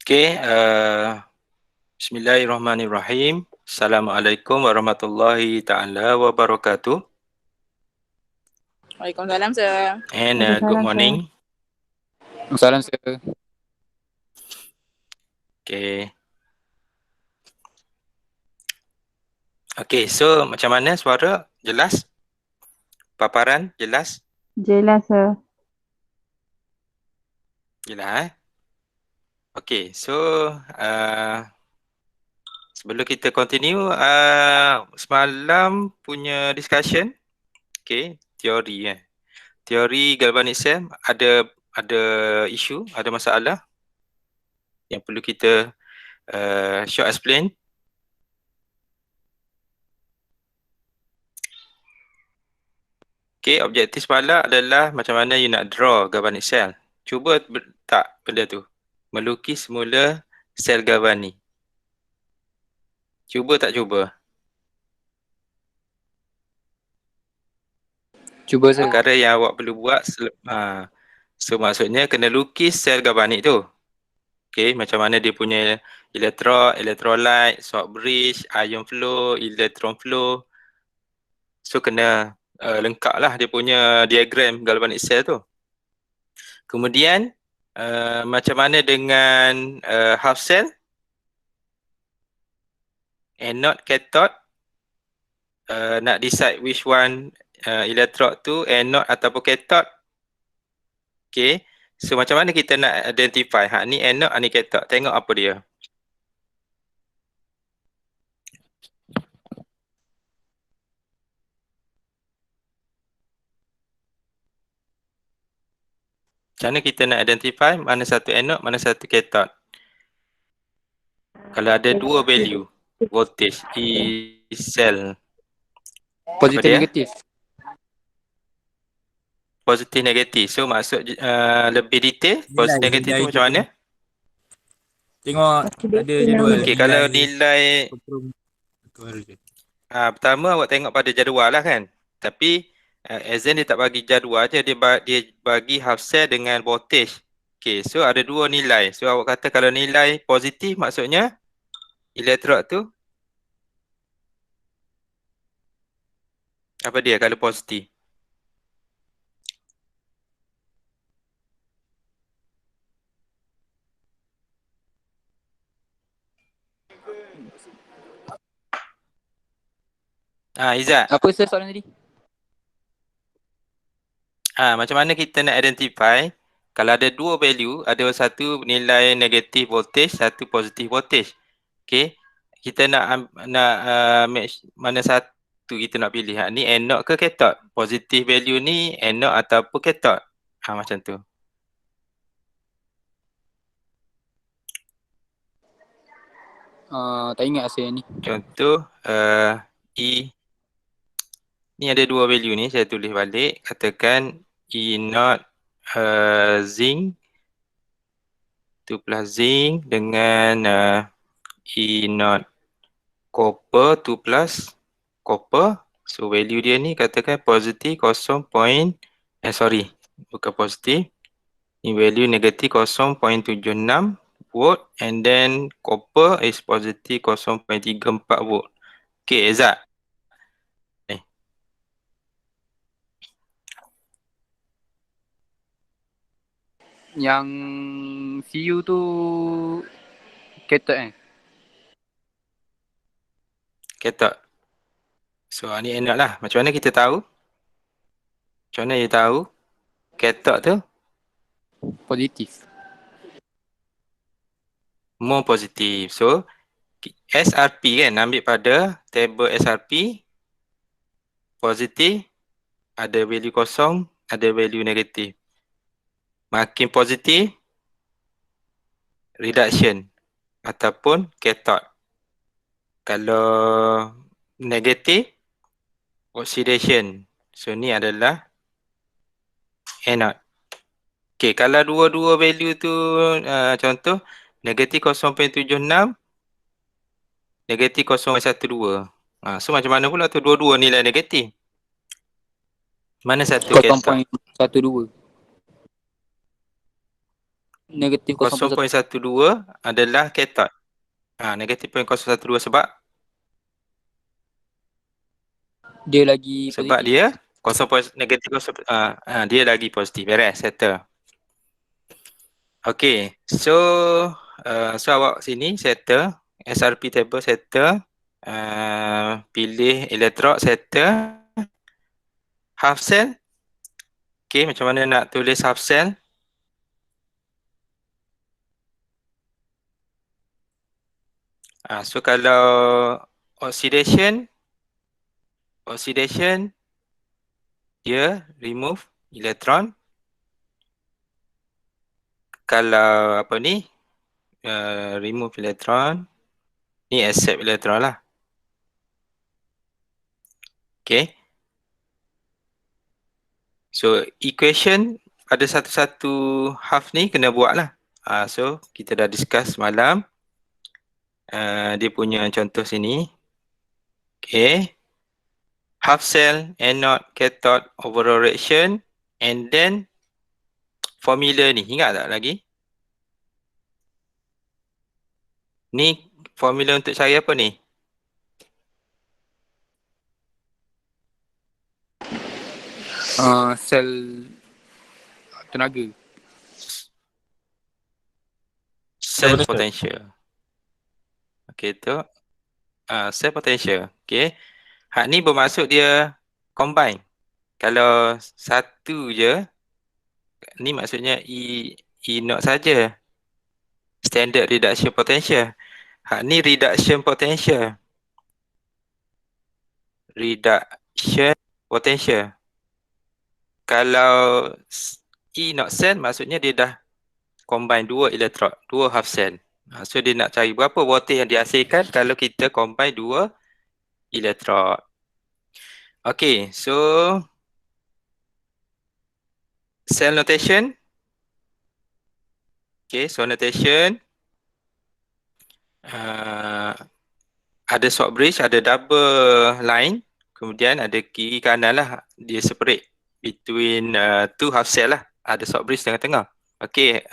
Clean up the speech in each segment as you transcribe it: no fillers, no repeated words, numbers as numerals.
Okey, bismillahirrahmanirrahim. Assalamualaikum warahmatullahi taala wabarakatuh. Waalaikumsalam, sir. And good Waalaikumsalam, morning. Salam sir. Okay. Okay, so macam mana suara? Jelas? Paparan jelas? Jelas, sir. Jelas Okay, so sebelum kita continue, semalam punya discussion, okay, teori teori galvanic cell ada isu, ada masalah yang perlu kita short explain. Okay, objektif semalam adalah macam mana you nak draw galvanic cell. Cuba tak benda tu. Melukis semula sel galvani. Cuba tak cuba? Cuba sir. Perkara yang awak perlu buat, so maksudnya kena lukis sel galvanik tu. Okay, macam mana dia punya electrolyte, salt bridge, ion flow, electron flow. So kena lengkap lah dia punya diagram galvanic cell tu. Kemudian macam mana dengan half cell, anode, cathode, nak decide which one electrode tu anode ataupun cathode. Okay, so macam mana kita nak identify ni anode, ni cathode, tengok apa dia. Macam mana kita nak identify mana satu anode, mana satu cathode? Kalau ada dua value voltage di cell, Positif dia? negatif. positif negatif. So maksud lebih detail positif negatif tu macam mana? Tengok ada jadual. Okey, kalau nilai pertama awak tengok pada jadual lah kan. Tapi exam dia tak bagi jadual je, dia bagi half cell dengan voltage. Okey, so ada dua nilai. So awak kata kalau nilai positif maksudnya elektrod tu apa dia kalau positif? Izzat. Apa sir soalan tadi? Macam mana kita nak identify kalau ada dua value, ada satu nilai negatif voltage, satu positif voltage. Okey, kita nak match mana satu kita nak pilih. Ni anode ke cathode? Positif value ni anode ataupun cathode? Macam tu. Tak ingat saya ni. Contoh E ni ada dua value ni, saya tulis balik. Katakan E naught zinc 2 plus zinc dengan E naught copper 2 plus copper. So value dia ni katakan positif 0. Bukan positif. Ni value negatif 0.76 volt and then copper is positif 0.34 volt. Okay, Izzat. Yang CU tu cathode Cathode. So ni anode lah. Macam mana kita tahu? Macam mana you tahu cathode tu positif. more positif. So SRP kan, ambil pada table SRP, positif ada value kosong, ada value negatif. Makin positif reduction ataupun cathode. Kalau negatif oxidation. So ni adalah anode. Okay, kalau dua-dua value tu contoh negatif 0.76, negatif 0.12. So macam mana pula tu dua-dua nilai negatif? Mana satu cathode? 0.12. Negatif 0.1. 0.12 adalah cathode. Negatif 0.12 Dia lagi sebab positif. dia negatif 0, dia lagi positif. Beres, settle. Okay, so awak sini settle, SRP table settle, pilih electrode settle, half cell. Okay, macam mana nak tulis half cell? So kalau oxidation dia remove electron. Kalau apa ni, remove electron, ni accept electron lah. Okay, so equation pada satu-satu half ni kena buat lah. So kita dah discuss malam. Dia punya contoh sini. Okay, half cell, anode, cathode, overall reaction, and then formula ni, ingat tak lagi? Ni formula untuk cari apa ni? Sel tenaga. Cell potential. potential. Okay, tu cell potential. Okay, hak ni bermaksud dia combine. Kalau satu je, ni maksudnya E naught saja. Standard reduction potential. Hak ni reduction potential. Reduction potential. Kalau E naught cell maksudnya dia dah combine dua electrode, dua half cell. So dia nak cari berapa voltage yang dihasilkan kalau kita combine dua electrode. Okay, so cell notation. Okay, so notation. Ada short bridge, ada double line. Kemudian ada kiri kanan lah. Dia separate between two half cell lah. Ada short bridge tengah-tengah. Okay,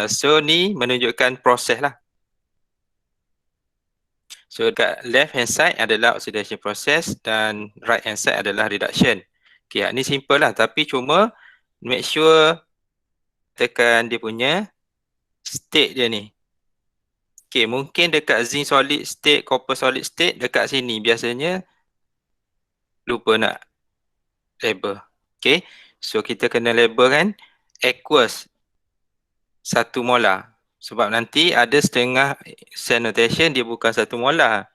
so ni menunjukkan proses lah. So dekat left hand side adalah oxidation process dan right hand side adalah reduction. Okay, ni simple lah. Tapi cuma make sure tekan dia punya state dia ni. Okay, mungkin dekat zinc solid state, copper solid state, dekat sini biasanya lupa nak label. Okay, so kita kena label kan aqueous 1 molar. Sebab nanti ada setengah cell notation dia bukan 1 molar.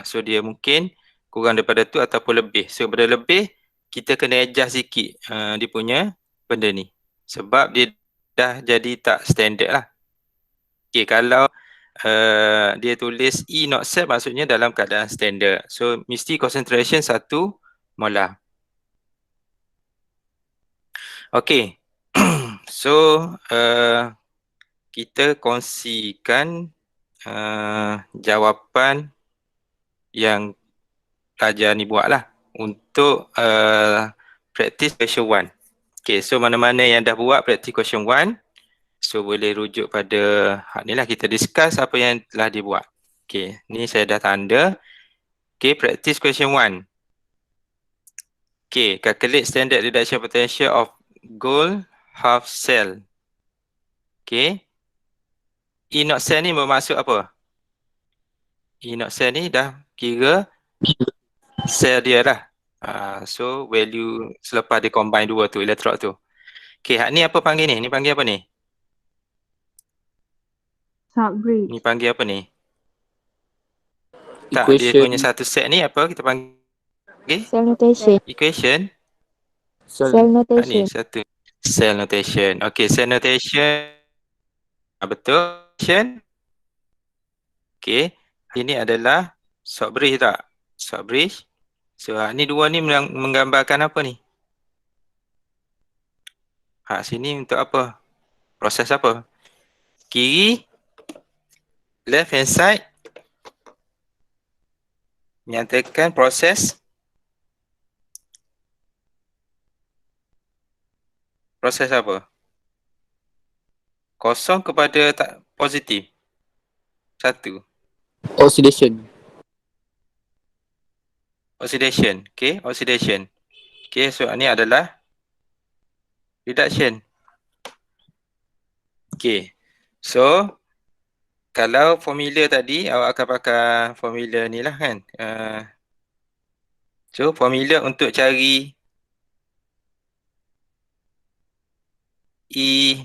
So dia mungkin kurang daripada tu ataupun lebih. So daripada lebih, kita kena adjust sikit dia punya benda ni. Sebab dia dah jadi tak standard lah. Okay, kalau dia tulis E naught cell maksudnya dalam keadaan standard. So mesti concentration 1 molar. Okay. So kita kongsikan jawapan yang pelajar ni buat lah untuk practice question 1. Okay, so mana-mana yang dah buat practice question 1, so boleh rujuk pada hak ni lah, kita discuss apa yang telah dibuat. Okay, ni saya dah tanda. Okay, practice question 1. Okay, calculate standard reduction potential of gold half cell. Okay, E naught cell ni bermaksud apa? E naught cell ni dah kira cell dia lah. So value selepas dia combine dua tu, electrode tu. Okay, hak ni apa panggil ni? Ni panggil apa ni? Short bridge. Ni panggil apa ni? Tak, dia Equation. punya satu set ni apa kita panggil? Cell notation. Equation. Cell Ni notation. satu. Cell notation. Okay, cell notation. Betul. Okay, ini adalah short bridge tak? Short bridge. So ni dua ni menggambarkan apa ni? Sini untuk apa? Proses apa? Kiri, left hand side menyatakan proses apa? Kosong kepada tak positif. 1. Oxidation. Oxidation. Okay, oxidation. Okay, so ni adalah reduction. Okay, so kalau formula tadi awak akan pakai formula ni lah kan. So formula untuk cari E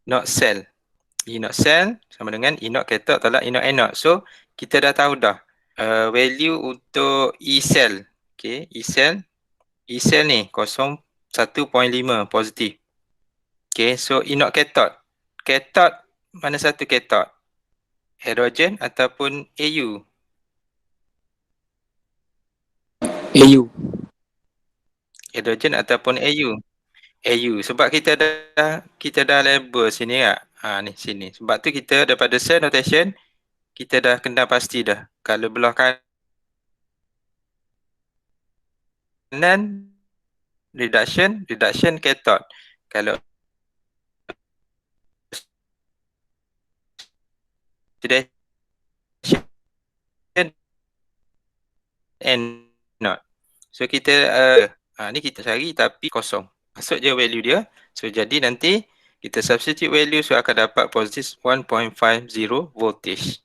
not cell. E not cell sama dengan E not cathode tolak E not anode. So kita dah tahu dah value untuk E cell. Okay, E cell ni 1.5 positif. Okay, so E not cathode. Cathode, mana satu cathode? Hydrogen ataupun AU? AU. Hydrogen ataupun AU? AU. Sebab kita dah label sini tak? Ni sini. Sebab tu kita daripada cell notation kita dah kenal pasti dah. Kalau belah kanan reduction cathode. Kalau oxidation anode. So kita ni kita cari tapi kosong. Masuk je value dia. So jadi nanti kita substitute value, so akan dapat positif 1.50 voltage.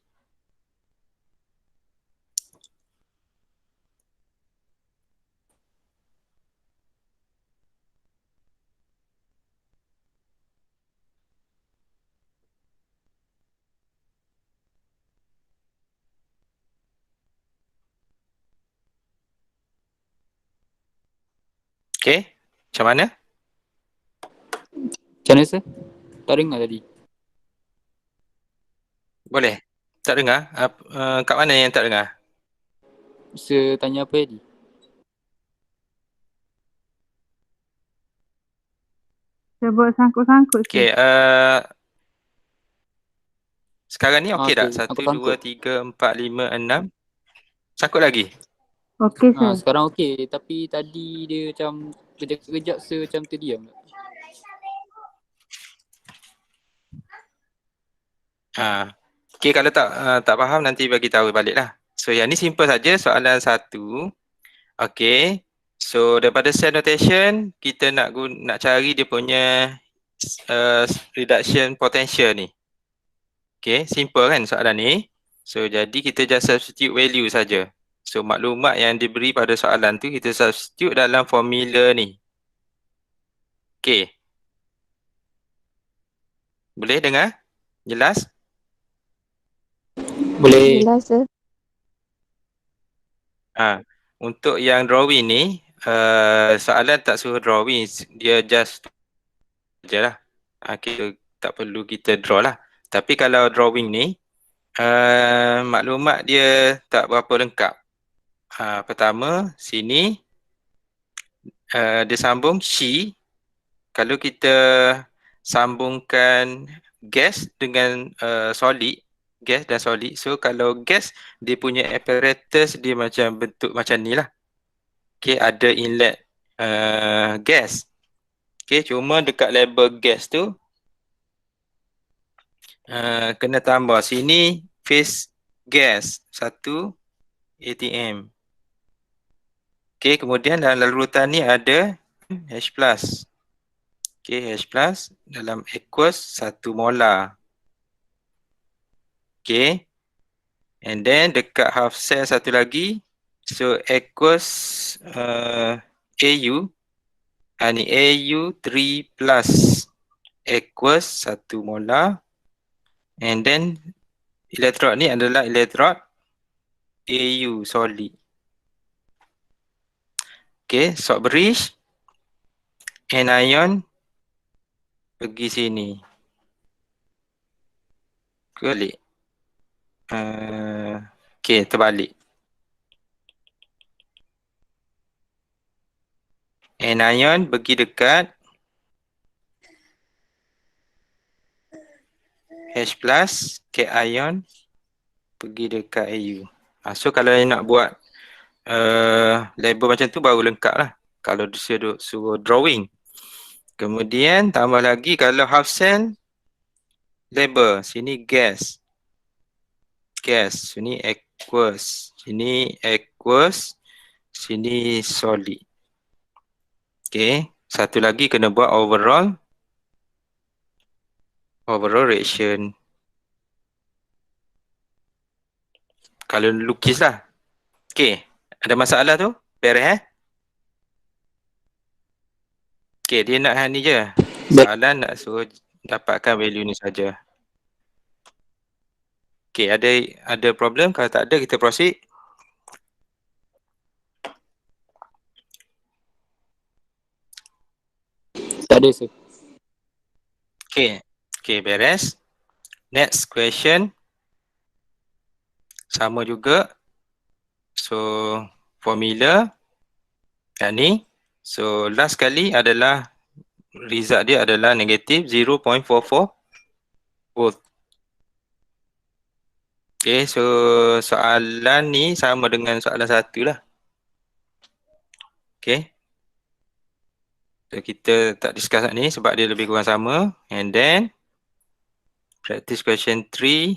Okay, macam mana? Macam mana sir? Tak dengar tadi. Boleh? Tak dengar? Kat mana yang tak dengar? Sir tanya apa tadi? Sebut sangkut-sangkut Okay, sir. sekarang ni okey tak? Okey, 1, sangkut-sangkut. 2, 3, 4, 5, 6. Sangkut lagi? Okey sir. Sekarang okey, tapi tadi dia macam kejap-kejap sir macam terdiam. Okay, kalau tak faham nanti bagi tahu balik lah. So yang ni simple saja soalan 1. Okay, so daripada cell notation kita nak cari dia punya reduction potential ni. Okay, simple kan soalan ni. So jadi kita just substitute value saja. So maklumat yang diberi pada soalan tu kita substitute dalam formula ni. Okay, boleh dengar? Jelas? Boleh. Jelas sir. Untuk yang drawing ni, soalan tak suruh drawing, dia just je lah. Kita tak perlu kita draw lah. Tapi kalau drawing ni, maklumat dia tak berapa lengkap. Pertama, sini dia sambung she. Kalau kita sambungkan gas dengan solid, gas dan solid. So kalau gas, dia punya apparatus dia macam bentuk macam ni lah. Okay, ada inlet gas. Okay, cuma dekat label gas tu kena tambah sini phase gas 1 atm. Okay, kemudian dalam larutan ni ada H+. Okay, H+ dalam aqueous 1 molar. Okay, and then dekat half cell satu lagi, so aqueous AU, ni AU3 plus aqueous 1 molar, and then electrode ni adalah electrode AU solid. Okay, salt bridge, anion pergi sini. Balik. Okay, terbalik. Anion pergi dekat H+, cation pergi dekat AU. So kalau nak buat label macam tu baru lengkap lah. Kalau dia suruh drawing. Kemudian tambah lagi kalau half cell label, sini gas. Gas, sini aqueous. Sini aqueous, sini solid. Okay, satu lagi kena buat overall reaction. Kalau lukis lah. Okay, ada masalah tu? Beres Okay, dia nak ni je. Soalan nak suruh dapatkan value ni saja. Okay, ada problem? Kalau tak ada, kita proceed. Tak ada sir. Okay, beres. Next question. Sama juga. So, formula yang ni. So, last kali adalah result dia adalah negatif 0.44 volt. Okay, so soalan ni sama dengan soalan satu lah. Okay. So, kita tak discuss ni sebab dia lebih kurang sama. And then, practice question 3.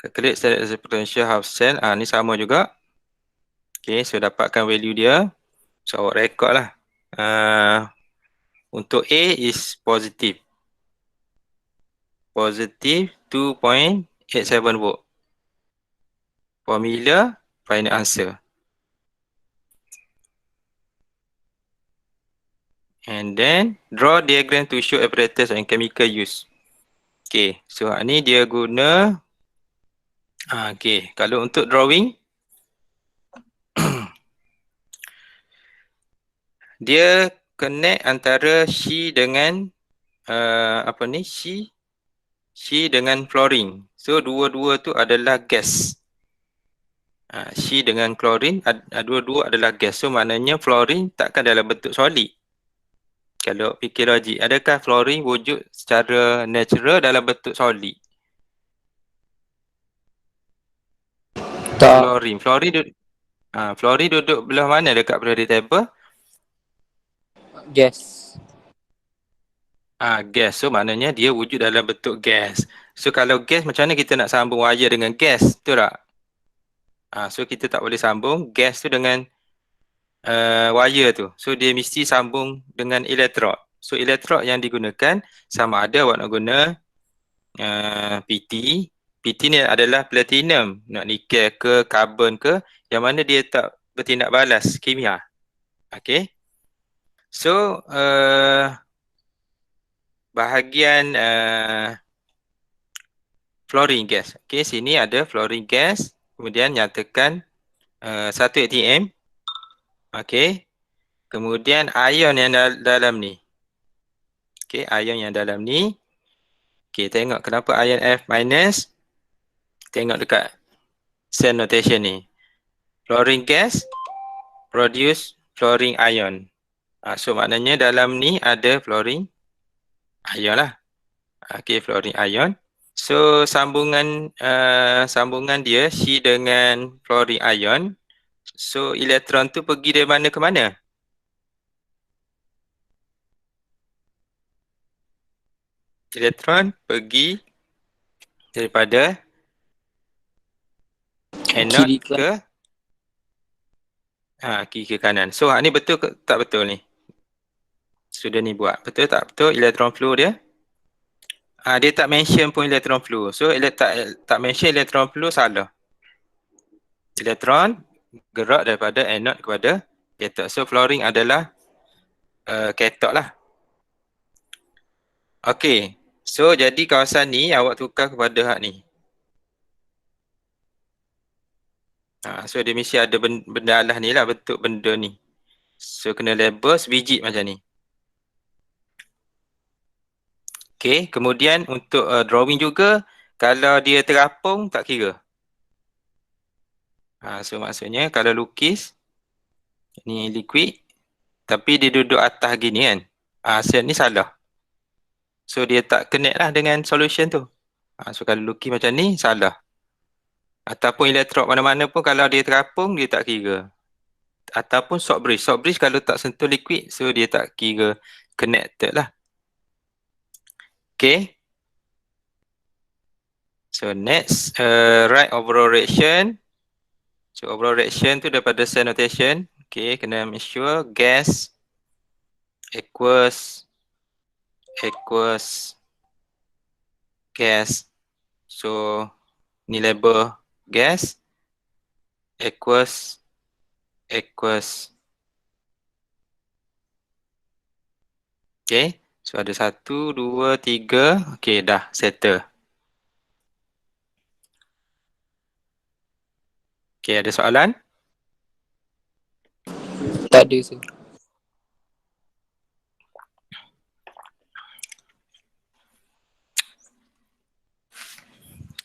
Calculate static potential half cell. Ni sama juga. Okay, so dapatkan value dia. So, awak record lah. Untuk A is positive. Positive 2.87 volt. Formula, final answer. And then, draw diagram to show apparatus and chemical use. Okay, so ni dia guna. Okay, kalau untuk drawing, dia connect antara She dengan She dengan fluorine. So dua-dua tu adalah gas. She dengan chlorine dua-dua adalah gas. So maknanya fluorine takkan dalam bentuk solid. Kalau fikir logik, adakah fluorine wujud secara natural dalam bentuk solid? Tak. Fluorine duduk belah mana dekat periodic table? Gas. Gas. So maknanya dia wujud dalam bentuk gas. So kalau gas, macam mana kita nak sambung wire dengan gas? Betul tak? So kita tak boleh sambung gas tu dengan wire tu. So dia mesti sambung dengan elektrod. So elektrod yang digunakan sama ada awak nak guna PT. PT ni adalah platinum, nak nikel ke, karbon ke, yang mana dia tak bertindak balas kimia. Okay. So bahagian fluorine gas. Okay, sini ada fluorine gas. Kemudian nyatakan 1 atm. Okay. Kemudian ion yang dalam ni. Okay, ion yang dalam ni. Okay, tengok kenapa ion F minus. Tengok dekat cell notation ni. Fluorine gas produce fluorine ion. So maknanya dalam ni ada fluorine ion lah. Okay, fluorine ion. So sambungan dia She dengan fluorine ion. So elektron tu pergi dari mana ke mana? Elektron pergi daripada anode ke kiri ke kanan. So ni betul ke tak betul ni? Sudah ni buat. Betul tak betul elektron flow dia? Dia tak mention pun elektron flow. So tak mention elektron flow salah. Elektron gerak daripada anode kepada cathode. So fluorine adalah cathode lah. Okay. So jadi kawasan ni awak tukar kepada hak ni. So dia mesti ada benda alah ni lah, bentuk benda ni. So kena label sebiji macam ni. Okay, kemudian untuk drawing juga, kalau dia terapung tak kira. So maksudnya kalau lukis, ni liquid, tapi dia duduk atas gini kan. Set ni salah. So dia tak connect lah dengan solution tu. So kalau lukis macam ni, salah. Ataupun elektrod mana-mana pun kalau dia terapung, dia tak kira. ataupun salt bridge. Salt bridge kalau tak sentuh liquid, so dia tak kira connected lah. Okay. So next, write overall reaction. So overall reaction tu daripada cell notation. Okay, kena make sure gas equals gas. So ni label gas equals. Okay, so ada 1, 2, 3. Okay, dah settle. Okay, ada soalan? Tak ada sir.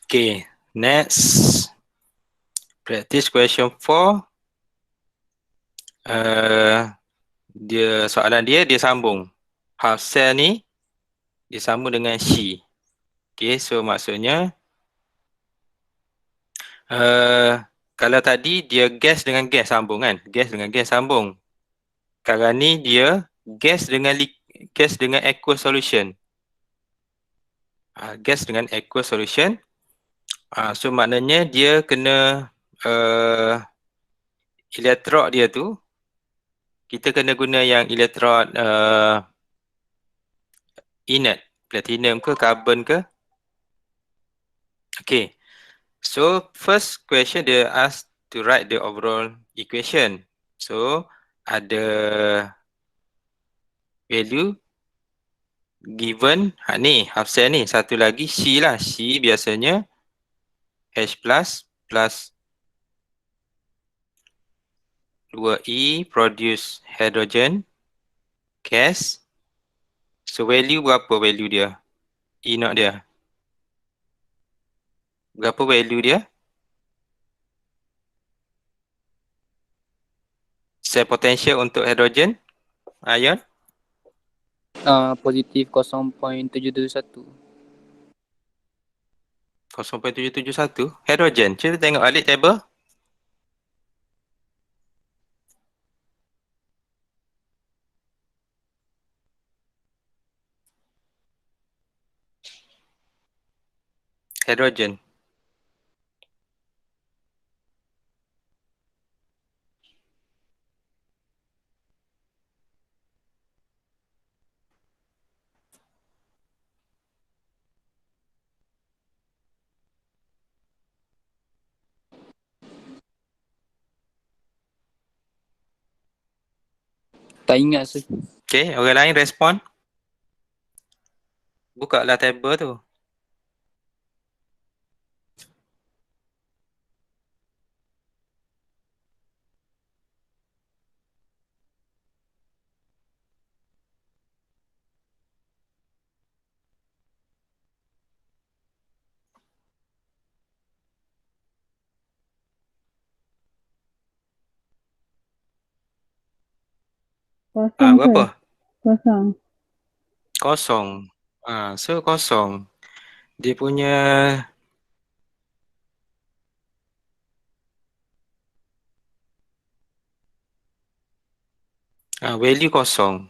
Okay, next. Practice question 4. Soalan dia sambung. Half cell ni dia sambung dengan She. Okay, so maksudnya kalau tadi dia gas dengan gas sambung kan? Gas dengan gas sambung. Sekarang ni dia gas dengan aqueous solution. Gas dengan aqueous solution. So maknanya dia kena elektrod dia tu, kita kena guna yang elektrod inert, platinum ke carbon ke. Okay, so first question dia ask to write the overall equation. So ada value given ni half cell ni, satu lagi C lah. C biasanya H plus 2E produce hydrogen gas. So value berapa value dia? E naught dia. Berapa value dia? Cell potential untuk hydrogen ion Positif 0.771. 0.771. Hydrogen. Cuba tengok balik table. Hydrogen. Tak ingat sir. Okay, orang lain respon. Buka lah table tu. Kosong ke? Berapa? Kosong. Kosong. So kosong. Dia punya value kosong.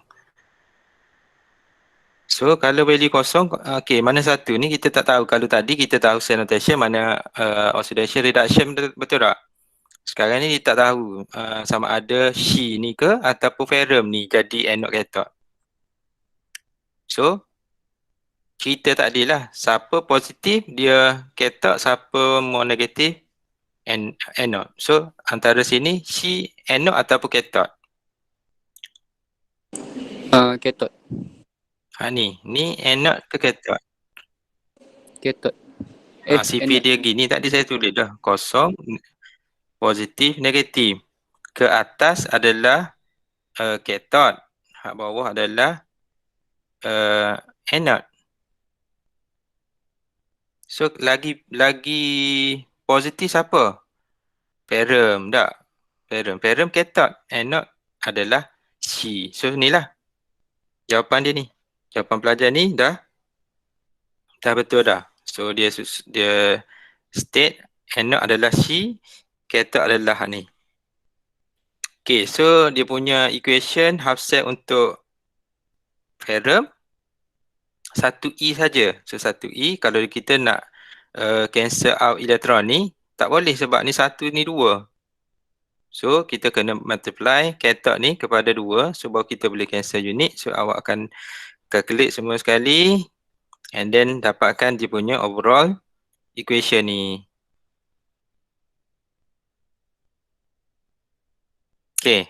So kalau value kosong, okay, mana satu ni kita tak tahu. Kalau tadi kita tahu cell notation, mana oxidation reduction, betul tak? Sekarang ni dia tak tahu sama ada She ni ke ataupun ferrum ni jadi anode cathode. So kita tak adilah. Siapa positif dia cathode, siapa more negatif anode. So antara sini She anode ataupun cathode. Cathode. Ni anode ke cathode? Cathode. CP dia gini tadi saya tulis dah. Kosong, positif, negatif. Ke atas adalah cathode. Hak bawah adalah anode. So lagi positif siapa? Ferrum tak? Ferrum cathode. Anode adalah C. So inilah jawapan dia ni. Jawapan pelajar ni dah betul dah. So dia state anode adalah C, cathode adalah ni. Okay, so dia punya equation half set untuk ferrum 1E saja. So 1E kalau kita nak cancel out elektron ni, tak boleh sebab ni 1 ni 2. So kita kena multiply cathode ni kepada 2. So baru kita boleh cancel unit. So awak akan calculate semua sekali and then dapatkan dia punya overall equation ni. Okay.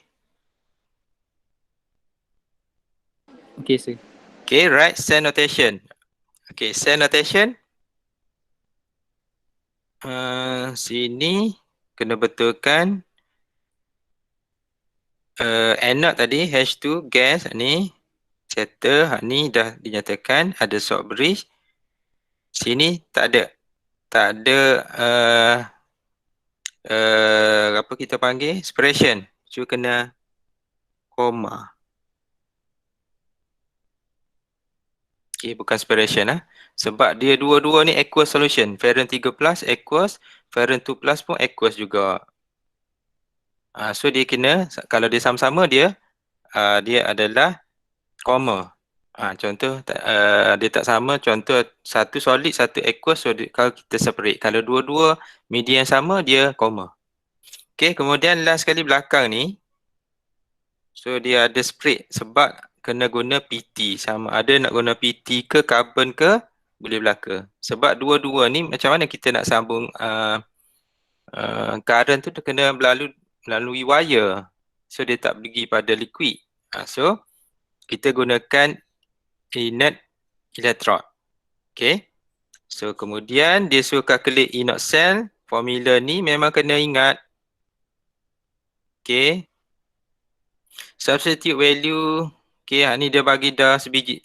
Okay, sir. Okay, right cell notation. Okay, cell notation. Sini kena betulkan anode tadi H2 gas ni settle, ni dah dinyatakan ada salt bridge. Sini tak ada. Tak ada apa kita panggil separation. So kena koma. Okay, bukan separation lah. Sebab dia dua-dua ni aqueous solution. Ferrum 3 plus aqueous, ferrum 2 plus pun aqueous juga. So dia kena, kalau dia sama-sama dia adalah koma. Contoh dia tak sama, contoh satu solid, satu aqueous, so kalau kita separate. Kalau dua-dua media yang sama, dia koma. Okay, kemudian last sekali belakang ni, so dia ada split sebab kena guna PT. Sama ada nak guna PT ke carbon ke, boleh belaka. Sebab dua-dua ni macam mana kita nak sambung current tu kena melalui wire. So dia tak pergi pada liquid. So kita gunakan inert electrode. Okay. So kemudian dia suruh calculate Inox cell. Formula ni memang kena ingat. Okay. Substitute value. Okay, ni dia bagi dah sebiji.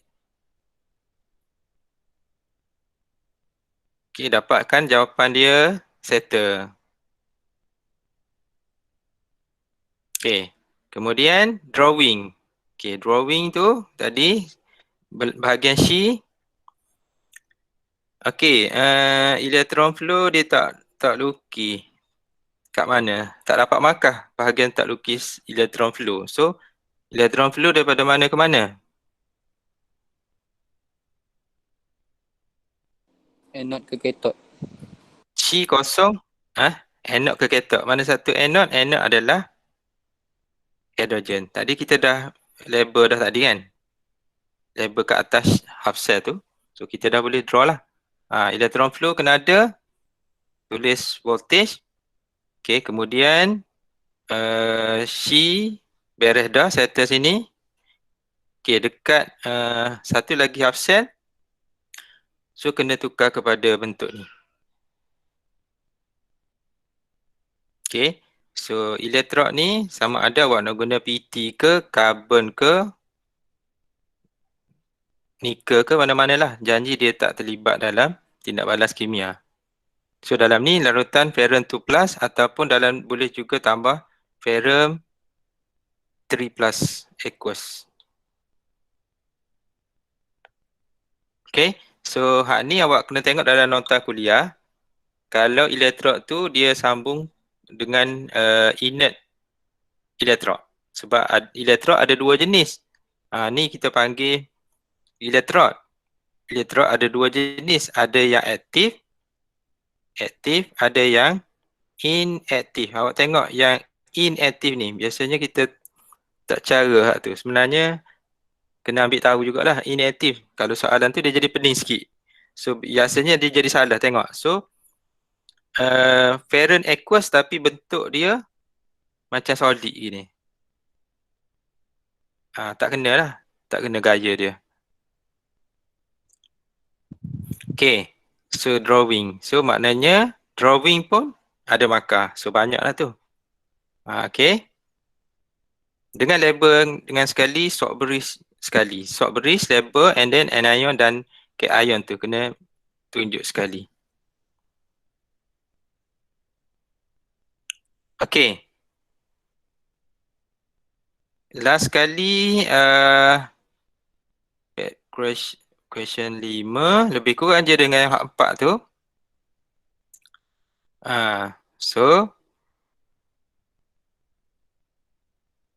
Okay, dapatkan jawapan dia settle. Okay, kemudian drawing. Okay, drawing tu tadi bahagian C. Okay, electron flow dia tak lukis. Kat mana? Tak dapat markah bahagian tak lukis electron flow. So, electron flow daripada mana ke mana? Anode ke cathode. C kosong. Anode ke cathode? Mana satu anode? Anode adalah hydrogen. Tadi kita dah label dah tadi kan? Label kat atas half cell tu. So, kita dah boleh draw lah. Electron flow kena ada. Tulis voltage. Okay, kemudian C beres dah settle sini. Okay, dekat satu lagi half cell. So kena tukar kepada bentuk ni. Okay, so electrode ni sama ada awak nak guna PT ke, carbon ke, nikel ke, mana-mana lah. Janji dia tak terlibat dalam tindak balas kimia. So dalam ni larutan ferrum 2 plus ataupun dalam boleh juga tambah ferrum 3 plus aqueous. Okay, so hak ni awak kena tengok dalam nota kuliah. Kalau electrode tu dia sambung dengan inert electrode. Sebab electrode ada dua jenis. Ni kita panggil electrode. Electrode ada dua jenis. Ada yang aktif, ada yang inaktif. Awak tengok yang inaktif ni. Biasanya kita tak cara hak tu. Sebenarnya kena ambil tahu jugalah inaktif. Kalau soalan tu dia jadi pening sikit. So biasanya dia jadi salah, tengok. So ferrum aqueous tapi bentuk dia macam solid gini. Tak kena lah. Tak kena gaya dia. Okay. So drawing. So maknanya drawing pun ada markah. So banyak lah tu. Okay. Dengan label dengan sekali salt bridge sekali. Salt bridge label and then anion dan cation tu kena tunjuk sekali. Okay. Last sekali question 5 lebih kurang je dengan hak 4 tu. So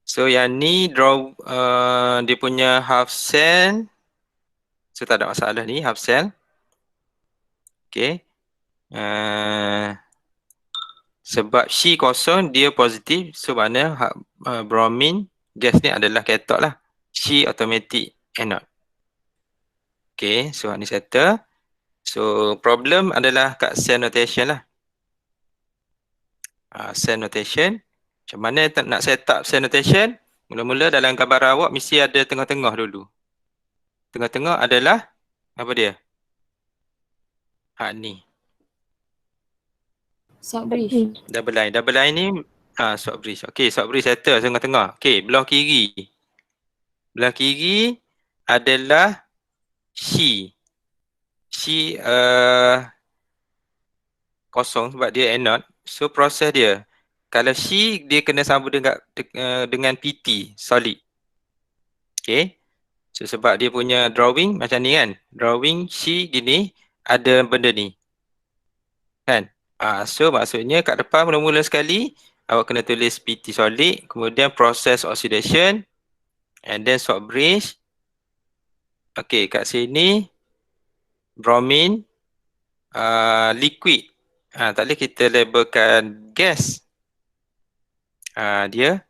So yang ni draw dia punya half cell. So tak ada masalah ni half cell. Okay. Sebab C kosong dia positif. So maknanya bromine gas ni adalah cathode lah. C automatic anode. Okay. So ni settle. So problem adalah kat cell notation lah. Cell notation. Macam mana nak set up cell notation? Mula-mula dalam gambar awak mesti ada tengah-tengah dulu. Tengah-tengah adalah apa dia? Ni. Short bridge. Double line. Double line ni short bridge. Okay, short bridge settle tengah-tengah. Okay, belah kiri. Belah kiri adalah C. C kosong sebab dia anode. So proses dia. Kalau C dia kena sambung dengan PT, solid. Okay. So sebab dia punya drawing macam ni kan. Drawing C gini ada benda ni. Kan? So maksudnya kat depan mula-mula sekali awak kena tulis PT solid, kemudian process oxidation and then short bridge. Okay, kat sini bromine liquid. Tak boleh kita labelkan gas. Dia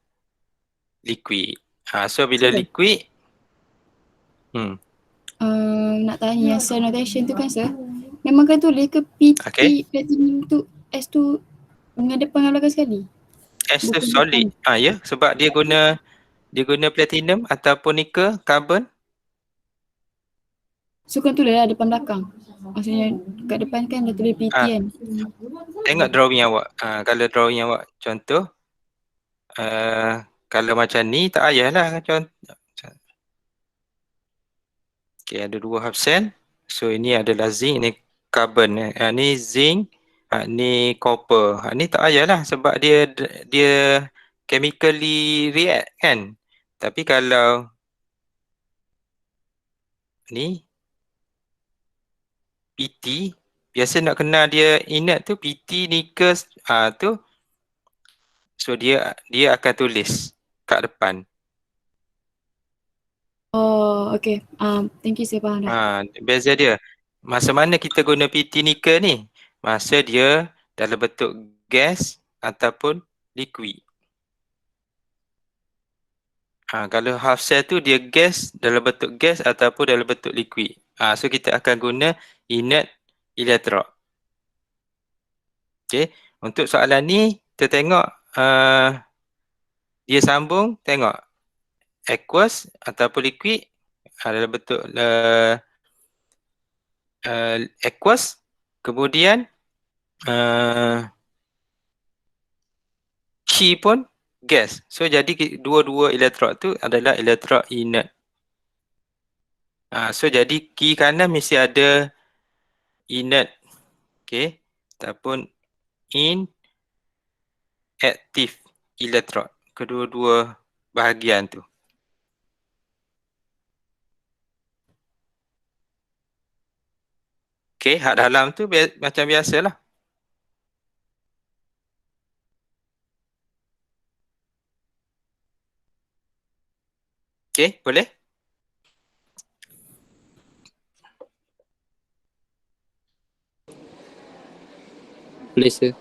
liquid. So bila Sir. liquid Nak tanya yang cell notation tu kan sir, memang kan tulis ke PT Okay. platinum tu S tu dengan depan dengan belakang sekali? S tu Bukan solid. Ya, sebab dia guna platinum ataupun nickel, carbon. So kan tulis lah depan belakang. Maksudnya kat depan kan dah tulis PT kan. Tengok drawing awak. Kalau drawing awak contoh kalau macam ni tak payahlah contoh. Okay, ada dua half cell. So ini adalah zinc, ni carbon. Ni zinc, ni copper. Ni tak payahlah sebab dia chemically react kan. Tapi kalau ni PT, biasa nak kenal dia inert tu PT nickel tu. So dia akan tulis kat depan. Oh okay. Thank you saya faham dah. Beza dia. Masa mana kita guna PT nickel ni? Masa dia dalam bentuk gas ataupun liquid. Kalau half cell tu dia gas dalam bentuk gas ataupun dalam bentuk liquid. So kita akan guna inert electrode. Okay. Untuk soalan ni kita tengok dia sambung, tengok aqueous ataupun liquid dalam bentuk aqueous, kemudian Qi pun gas. So jadi dua-dua elektrod tu adalah elektrod inert. So jadi kiri kanan mesti ada inert. Okay. Ataupun inactive elektrod. Kedua-dua bahagian tu. Okay, hak dalam tu macam biasalah. Okay, boleh? Boleh sir.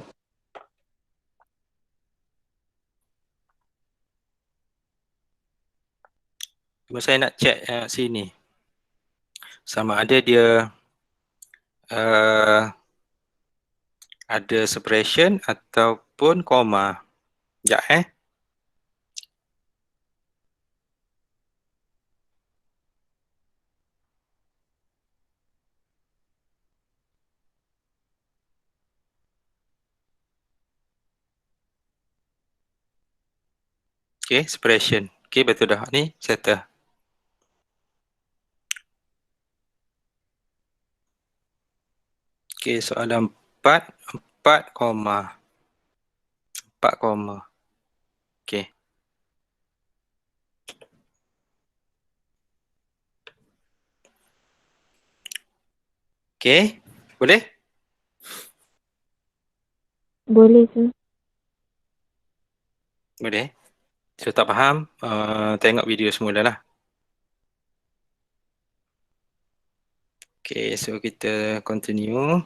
Cuma saya nak check sini. Sama ada dia ada separation ataupun koma. Sekejap Okay, separation. Okay, betul dah. Ni settle. Okay, soalan 4 koma. Okay. Okay, boleh? Boleh sir. Boleh. So tak faham, tengok video semula lah. Okay, so kita continue.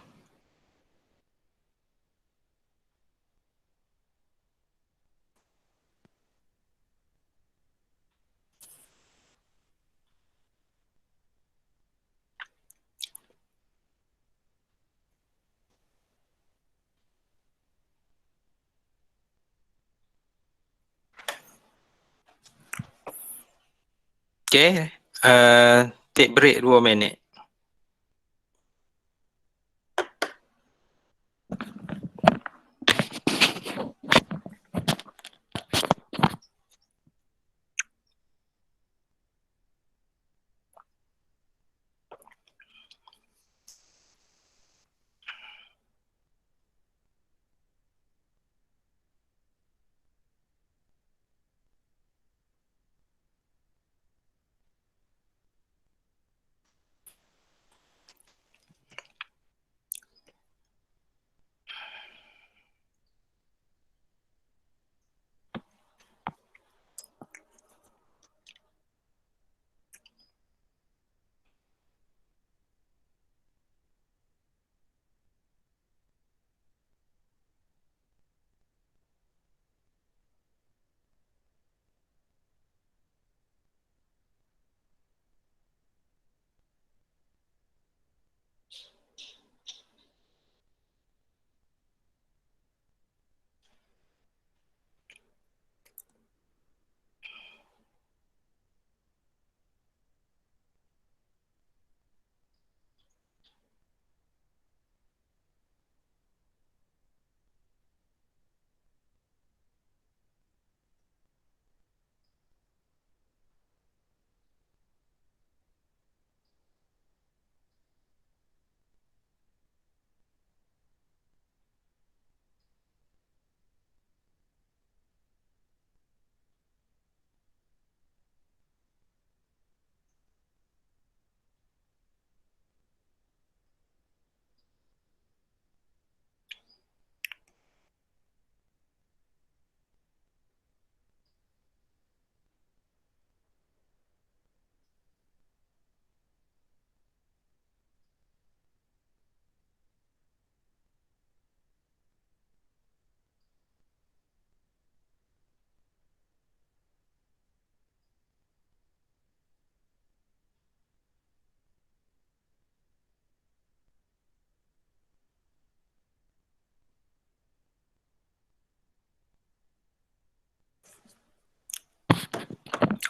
Okay, take break 2 minit.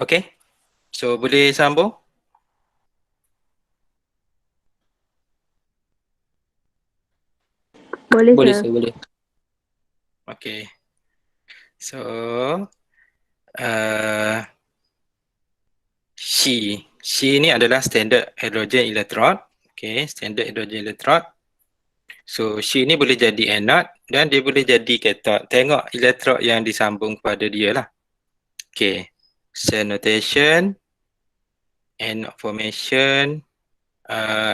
Okay, so boleh sambung? Boleh, Boleh sir. sir, boleh. Okay, so uh, She ni adalah standard hydrogen electrode. Okay, standard hydrogen electrode. So she ni boleh jadi anode dan dia boleh jadi cathode. Tengok electrode yang disambung kepada dia lah. Okay, cell notation, anode formation,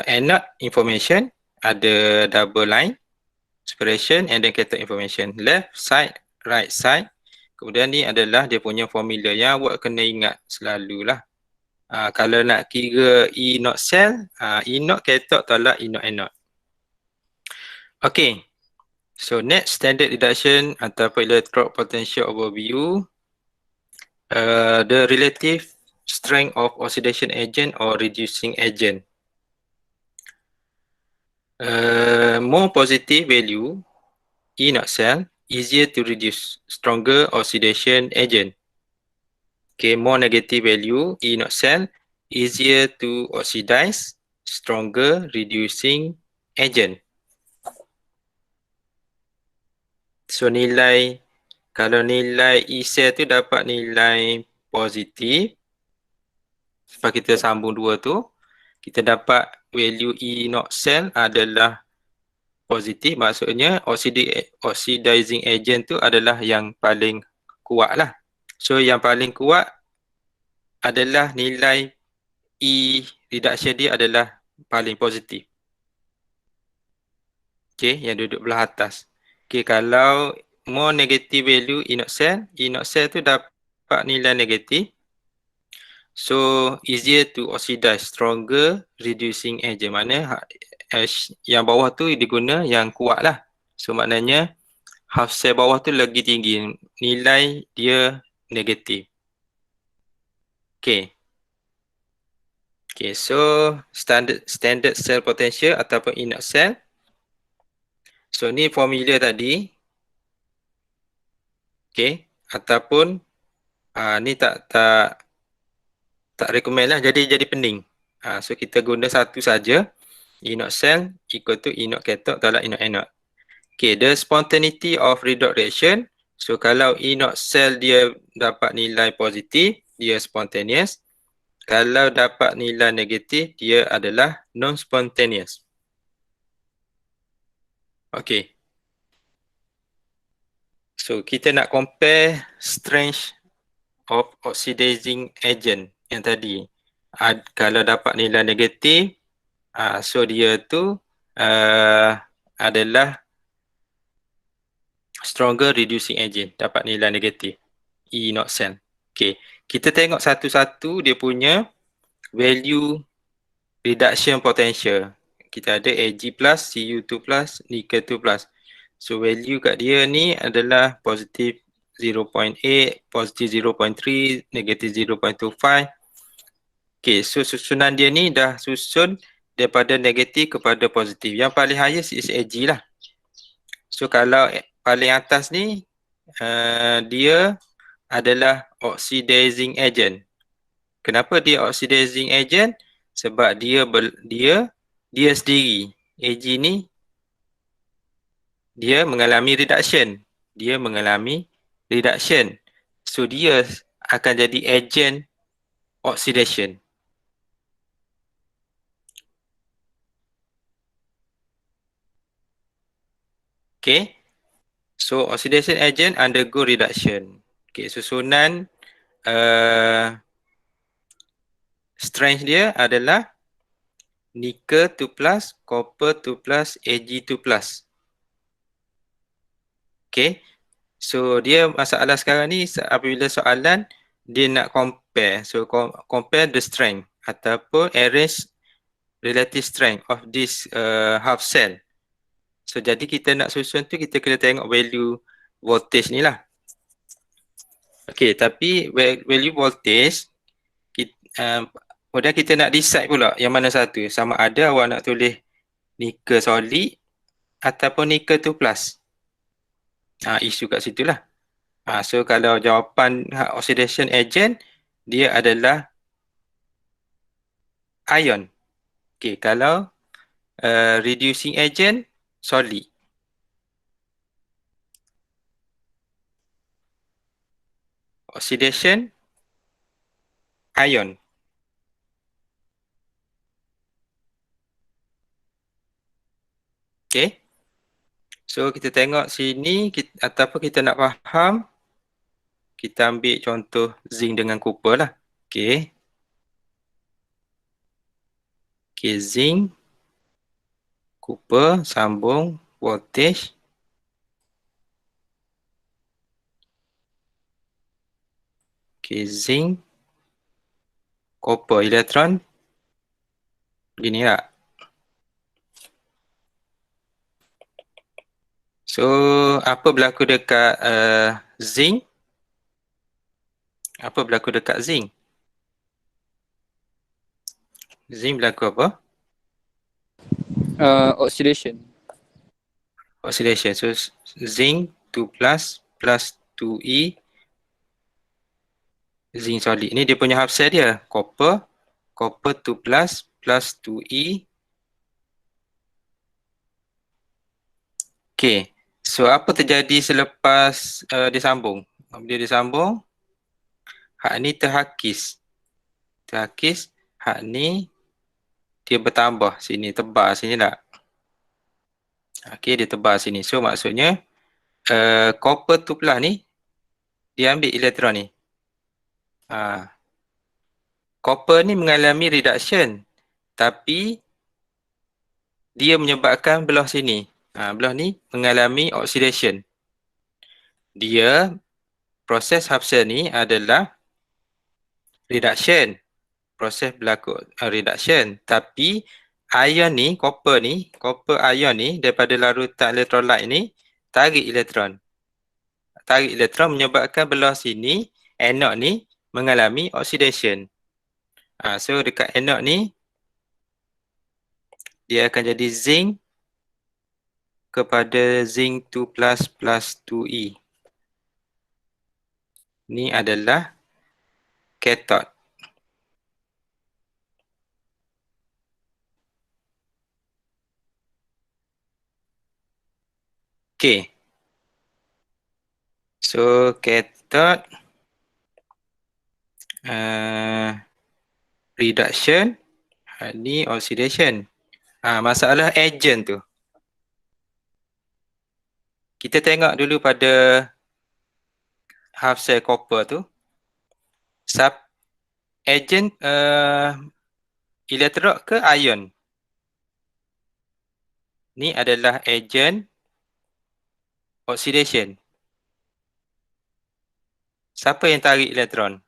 anode information ada double line separation and then cathode information, left side, right side. Kemudian ni adalah dia punya formula yang awak kena ingat selalulah. Kalau nak kira E not cell, E not cathode tolak E not anode. Okay, so next standard reduction ataupun electrode potential overview. The relative strength of oxidation agent or reducing agent. More positive value, E not cell, easier to reduce, stronger oxidation agent. Okay, more negative value, E not cell, easier to oxidize, stronger reducing agent. So nilai, kalau nilai E cell tu dapat nilai positif, sebab kita sambung dua tu, kita dapat value E not cell adalah positif, maksudnya oxidizing agent tu adalah yang paling kuat lah. So yang paling kuat adalah nilai E reduction dia adalah paling positif. Okay, yang duduk belah atas. Okay, kalau more negative value E not cell tu dapat dapat nilai negatif. So easier to oxidize, stronger reducing agent. Mana yang bawah tu diguna yang kuat lah. So maknanya half cell bawah tu lagi tinggi, nilai dia negatif. Okay. Okay, so standard cell potential ataupun Inox cell. So ni formula tadi. Okay, ataupun ni tak recommend lah, jadi pening. So kita guna satu saja. Inox cell equal to Inox cathode tolak Inox anode. Okay, the spontaneity of redox reaction. So kalau Inox cell dia dapat nilai positif, dia spontaneous. Kalau dapat nilai negatif, dia adalah non-spontaneous. Okay. So kita nak compare strength of oxidizing agent yang tadi. Kalau dapat nilai negatif, so dia tu adalah stronger reducing agent, dapat nilai negatif, Inox cell. Okay, kita tengok satu-satu dia punya value reduction potential. Kita ada Ag+, Cu2+, Nickel2+. So value kat dia ni adalah positif 0.8, positif 0.3, negatif 0.25. Okay, so susunan dia ni dah susun daripada negatif kepada positif. Yang paling highest is Ag lah. So kalau paling atas ni, dia adalah oxidizing agent. Kenapa dia oxidizing agent? Sebab dia sendiri, Ag ni, dia mengalami reduction. So dia akan jadi agent oxidation. Okay. So oxidation agent undergo reduction. Okay, susunan strength dia adalah nickel 2+, copper 2+, Ag 2+. Okay. So dia masalah sekarang ni apabila soalan dia nak compare. So compare the strength ataupun average relative strength of this half cell. So jadi kita nak susun tu kita kena tengok value voltage ni lah. Okay, tapi value voltage kemudian kita nak decide pula yang mana satu. Sama ada awak nak tulis nickel solid ataupun nickel 2+. Isu kat situ lah. So kalau jawapan oxidation agent dia adalah ion. Okay, kalau reducing agent solid. Oxidation ion. Okay. So kita tengok sini ataupun kita nak faham, kita ambil contoh zinc dengan copper lah. Okay. Okay, zinc, copper, sambung, voltage. Okay, zinc, copper, elektron. Begini lah. So, apa berlaku dekat zinc? Apa berlaku dekat zinc? Zinc berlaku apa? Oxidation. Oxidation. So, zinc 2+ plus 2E. Zinc solid. Ini dia punya half cell dia. Copper 2+ plus 2E. Okay. So, apa terjadi selepas disambung? Bila disambung, hak ni terhakis. Hak ni dia bertambah sini, tebal sini tak? Okay, dia tebal sini. So, maksudnya copper 2+ ni, dia ambil elektron ni. Copper ni mengalami reduction. Tapi, dia menyebabkan belah sini. Belah ni mengalami oxidation. Dia proses Hafsa ni adalah reduction. Proses berlaku reduction. Tapi ion ni, copper ion ni daripada larutan electrolyte ni tarik elektron. Tarik elektron menyebabkan belah sini anode ni mengalami oxidation. So dekat anode ni dia akan jadi zinc kepada zinc 2 plus 2E. Ni adalah cathode. Okay. So cathode reduction, ni oxidation. Masalah agent tu. Kita tengok dulu pada half cell copper tu. Agent electrode ke ion? Ni adalah agent oxidation. Siapa yang tarik elektron?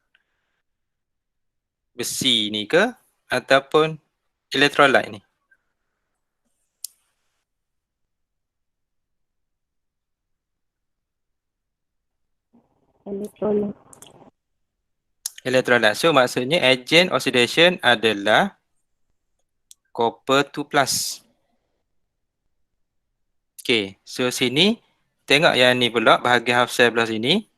Besi ni ke ataupun electrolyte ni? Electrolyte. So maksudnya agent oxidation adalah copper 2 plus. Okay, so sini tengok yang ni pula bahagian half cell belah sini.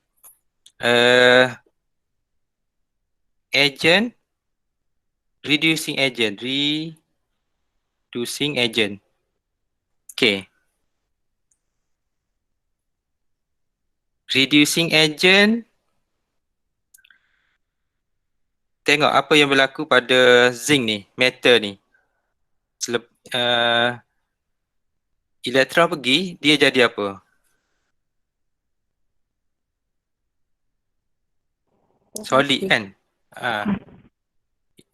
Agent reducing agent. Okay. Reducing agent, tengok apa yang berlaku pada zinc ni, metal ni. Elektron pergi, dia jadi apa? Solid kan?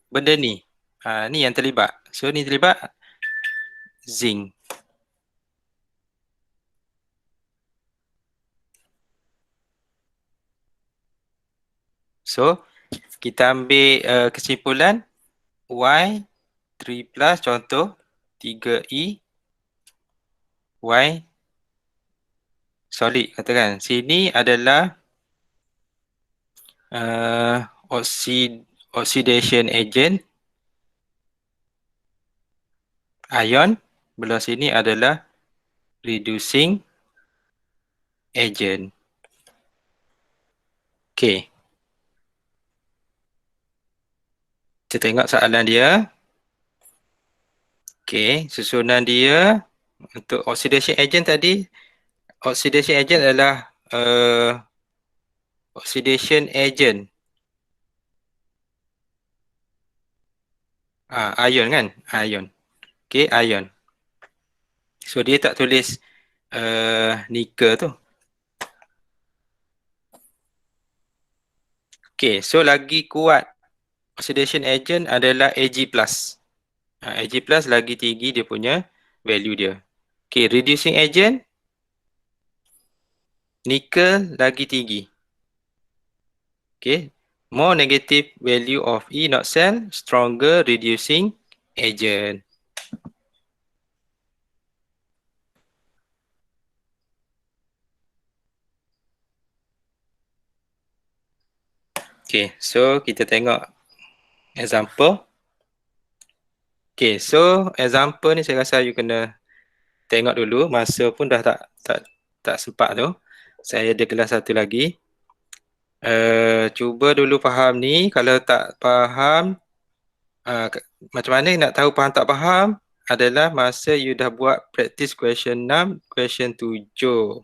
Benda ni. Ni yang terlibat. So ni terlibat zinc. So kita ambil kesimpulan Y3 plus contoh 3E Y solid katakan. Sini adalah oxidation agent ion, belah sini adalah reducing agent. Okay. Kita tengok soalan dia. Okay, susunan dia untuk oxidation agent tadi. Oxidation agent adalah oxidation agent. Ion kan? Ion. Okay, ion. So dia tak tulis nickel tu. Okay, so lagi kuat oxidation agent adalah Ag+. Ag+ lagi tinggi dia punya value dia. Okay, reducing agent nickel lagi tinggi. Okay, more negative value of E not cell, stronger reducing agent. Okay, so kita tengok example. Okay, so example ni saya rasa you kena tengok dulu. Masa pun dah tak sempat tu. Saya ada kelas satu lagi. Cuba dulu faham ni. Kalau tak faham, macam mana nak tahu faham tak faham adalah masa you dah buat practice question 6, question 7.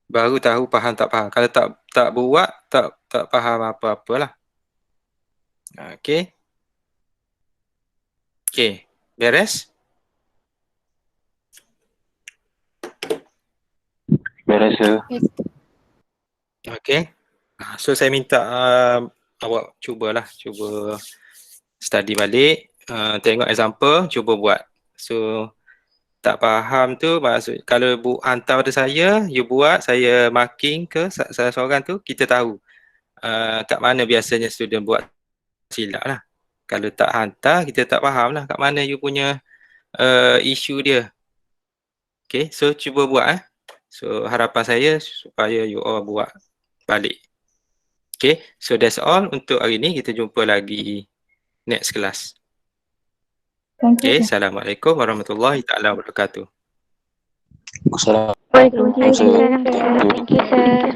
Baru tahu faham tak faham. Kalau tak buat, tak faham apa-apalah. Okay. Okay, beres? Beres sir. Okay. So saya minta awak cuba study balik, tengok example, cuba buat. So tak faham tu maksud kalau hantar pada saya, you buat, saya marking ke salah seorang tu, kita tahu kat mana biasanya student buat silap lah. Kalau tak hantar, kita tak faham lah kat mana you punya isu dia. Okay, so cuba buat So harapan saya supaya you all buat balik. Okay, so that's all untuk hari ni. Kita jumpa lagi next class. Thank you. Okay, Assalamualaikum warahmatullahi taala wabarakatuh. Assalamualaikum. Waalaikumsalam. Thank you, sir.